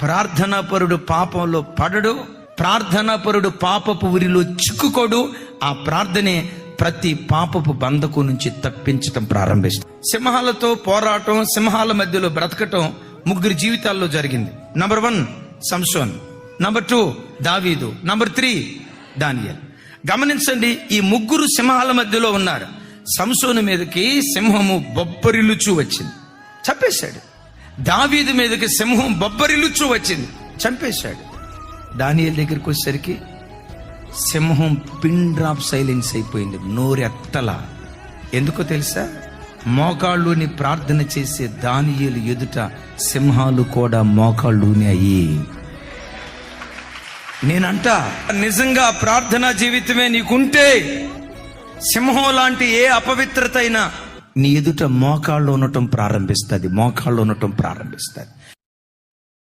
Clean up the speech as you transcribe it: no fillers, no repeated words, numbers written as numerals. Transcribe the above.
ప్రార్థనాపరుడు పాపంలో పడడు, ప్రార్థనాపరుడు పాపపు ఉరిలో చిక్కుకోడు. ఆ ప్రార్థనే ప్రతి పాపపు బంధకు నుంచి తప్పించటం ప్రారంభిస్తుంది. సింహాలతో పోరాటం, సింహాల మధ్యలో బ్రతకటం 3 జీవితాల్లో జరిగింది. నంబర్ 1 సంసోన్, నంబర్ 2 దావీదు, నంబర్ 3 దానియేలు. గమనించండి, ఈ 3 సింహాల మధ్యలో ఉన్నారు. సంసోను మీదకి సింహము బొబ్బరిల్లుచూ వచ్చింది, చంపేశాడు. దావీదు మీదకి సింహం బొబ్బరిల్లుచూ వచ్చింది, చంపేశాడు. దానియేలు దగ్గరికి వచ్చేసరికి సింహం పిన్ డ్రాప్ సైలెన్స్ అయిపోయింది, నోరెత్తలా. ఎందుకో తెలుసా? మోకాళ్ళుని ప్రార్థన చేసే దానియేలు ఎదుట సింహాలు కూడా మోకాళ్ళుని అయ్యి. నేనంట, నిజంగా ప్రార్థనా జీవితమే నీకుంటే సింహం లాంటి ఏ అపవిత్రత అయినా నీ ఎదుట మోకాళ్ళు ఉండటం ప్రారంభిస్తుంది.